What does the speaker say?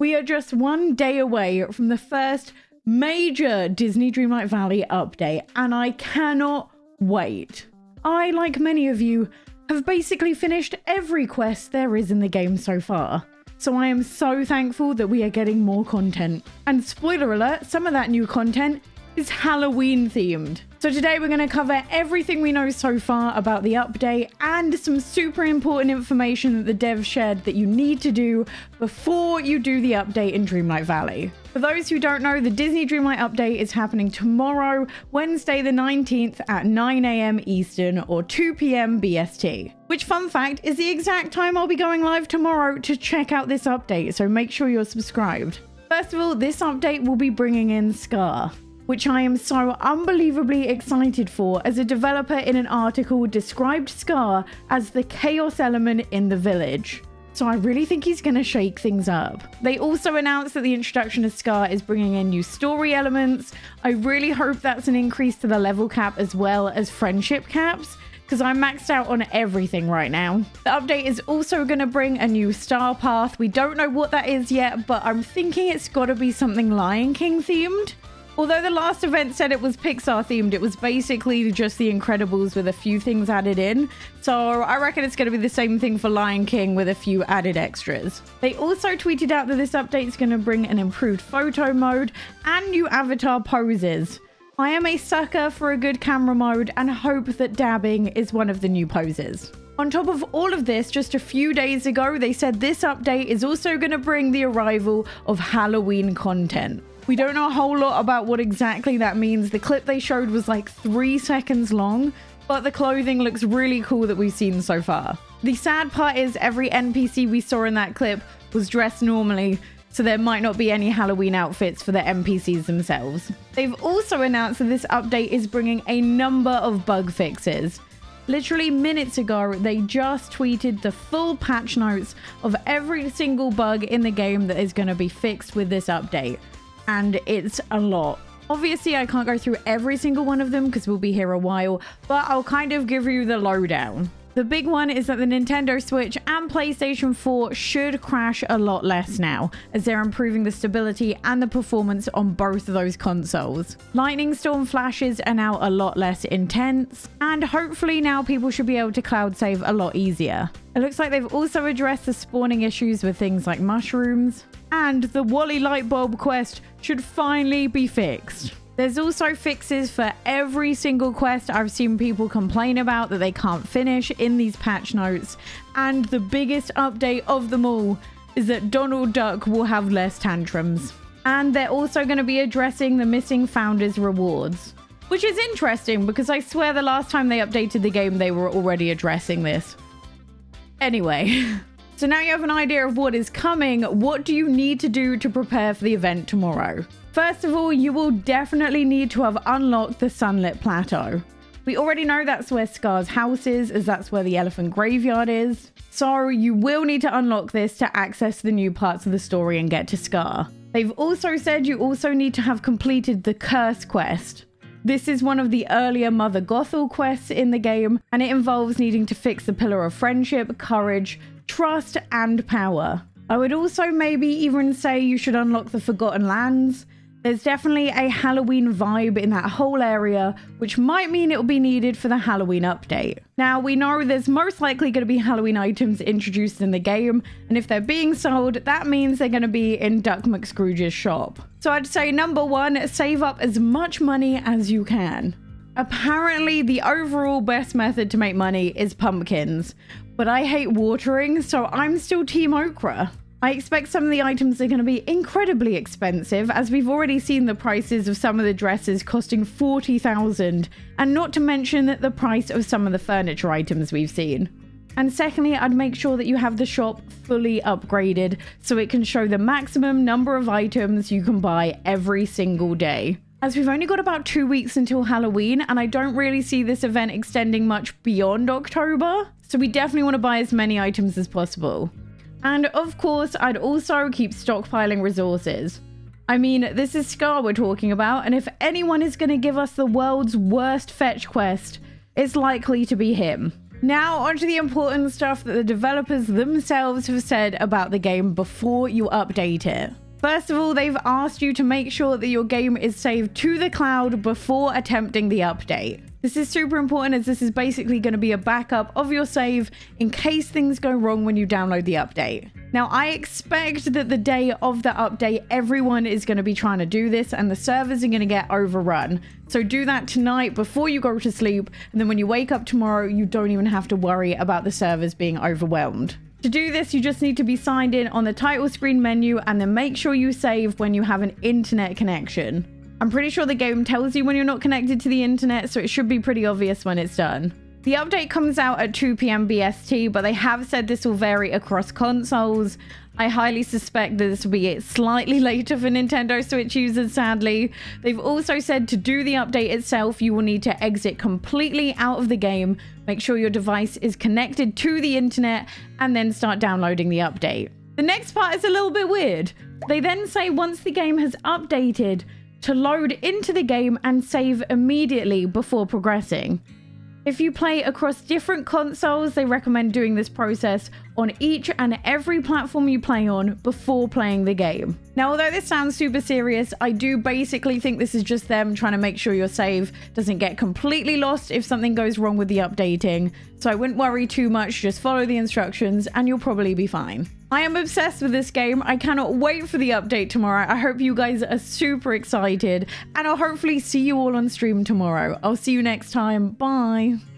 We are just one day away from the first major Disney Dreamlight Valley update, and I cannot wait. I, like many of you, have basically finished every quest there is in the game so far. So I am so thankful that we are getting more content. And spoiler alert, some of that new content is Halloween themed. So today we're going to cover everything we know so far about the update and some super important information that the devs shared that you need to do before you do the update in Dreamlight Valley. For those who don't know, the Disney Dreamlight update is happening tomorrow, Wednesday the 19th at 9 AM Eastern or 2 PM BST. Which, fun fact, is the exact time I'll be going live tomorrow to check out this update, so make sure you're subscribed. First of all, this update will be bringing in Scar, which I am so unbelievably excited for, as a developer in an article described Scar as the chaos element in the village. So I really think he's going to shake things up. They also announced that the introduction of Scar is bringing in new story elements. I really hope that's an increase to the level cap as well as friendship caps, because I'm maxed out on everything right now. The update is also going to bring a new star path. We don't know what that is yet, but I'm thinking it's got to be something Lion King themed. Although the last event said it was Pixar themed, it was basically just The Incredibles with a few things added in. So I reckon it's going to be the same thing for Lion King with a few added extras. They also tweeted out that this update is going to bring an improved photo mode and new avatar poses. I am a sucker for a good camera mode and hope that dabbing is one of the new poses. On top of all of this, just a few days ago, they said this update is also going to bring the arrival of Halloween content. We don't know a whole lot about what exactly that means. The clip they showed was like 3 seconds long, but the clothing looks really cool that we've seen so far. The sad part is every NPC we saw in that clip was dressed normally, so there might not be any Halloween outfits for the NPCs themselves. They've also announced that this update is bringing a number of bug fixes. Literally minutes ago, they just tweeted the full patch notes of every single bug in the game that is going to be fixed with this update. And it's a lot. Obviously, I can't go through every single one of them because we'll be here a while, but I'll kind of give you the lowdown. The big one is that the Nintendo Switch and PlayStation 4 should crash a lot less now, as they're improving the stability and the performance on both of those consoles. Lightning storm flashes are now a lot less intense, and hopefully now people should be able to cloud save a lot easier. It looks like they've also addressed the spawning issues with things like mushrooms, and the Wally Lightbulb quest should finally be fixed. There's also fixes for every single quest I've seen people complain about that they can't finish in these patch notes, and the biggest update of them all is that Donald Duck will have less tantrums. And they're also going to be addressing the missing founders rewards, which is interesting because I swear the last time they updated the game they were already addressing this. Anyway. So now you have an idea of what is coming. What do you need to do to prepare for the event tomorrow? First of all, you will definitely need to have unlocked the Sunlit Plateau. We already know that's where Scar's house is, as that's where the elephant graveyard is. So you will need to unlock this to access the new parts of the story and get to Scar. They've also said you also need to have completed the Curse quest. This is one of the earlier Mother Gothel quests in the game, and it involves needing to fix the Pillar of Friendship, Courage, Trust, and Power. I would also maybe even say you should unlock the Forgotten Lands. There's definitely a Halloween vibe in that whole area, which might mean it'll be needed for the Halloween update. Now, we know there's most likely going to be Halloween items introduced in the game, and if they're being sold, that means they're going to be in Duck McScrooge's shop. So I'd say number one, save up as much money as you can. Apparently, the overall best method to make money is pumpkins, but I hate watering, so I'm still Team Okra. I expect some of the items are going to be incredibly expensive, as we've already seen the prices of some of the dresses costing $40,000, and not to mention the price of some of the furniture items we've seen. And secondly, I'd make sure that you have the shop fully upgraded so it can show the maximum number of items you can buy every single day. As we've only got about 2 weeks until Halloween, and I don't really see this event extending much beyond October, so we definitely want to buy as many items as possible. And of course, I'd also keep stockpiling resources. I mean, this is Scar we're talking about, and if anyone is going to give us the world's worst fetch quest, it's likely to be him. Now onto the important stuff that the developers themselves have said about the game before you update it. First of all, they've asked you to make sure that your game is saved to the cloud before attempting the update. This is super important as this is basically going to be a backup of your save in case things go wrong when you download the update. Now, I expect that the day of the update, everyone is going to be trying to do this and the servers are going to get overrun. So do that tonight before you go to sleep, and then when you wake up tomorrow, you don't even have to worry about the servers being overwhelmed. To do this, you just need to be signed in on the title screen menu and then make sure you save when you have an internet connection. I'm pretty sure the game tells you when you're not connected to the internet, so it should be pretty obvious when it's done. The update comes out at 2 PM BST, but they have said this will vary across consoles. I highly suspect that this will be slightly later for Nintendo Switch users, sadly. They've also said to do the update itself, you will need to exit completely out of the game, make sure your device is connected to the internet, and then start downloading the update. The next part is a little bit weird. They then say once the game has updated, to load into the game and save immediately before progressing. If you play across different consoles, they recommend doing this process on each and every platform you play on before playing the game. Now, although this sounds super serious, I do basically think this is just them trying to make sure your save doesn't get completely lost if something goes wrong with the updating. So I wouldn't worry too much, just follow the instructions and you'll probably be fine. I am obsessed with this game. I cannot wait for the update tomorrow. I hope you guys are super excited and I'll hopefully see you all on stream tomorrow. I'll see you next time. Bye.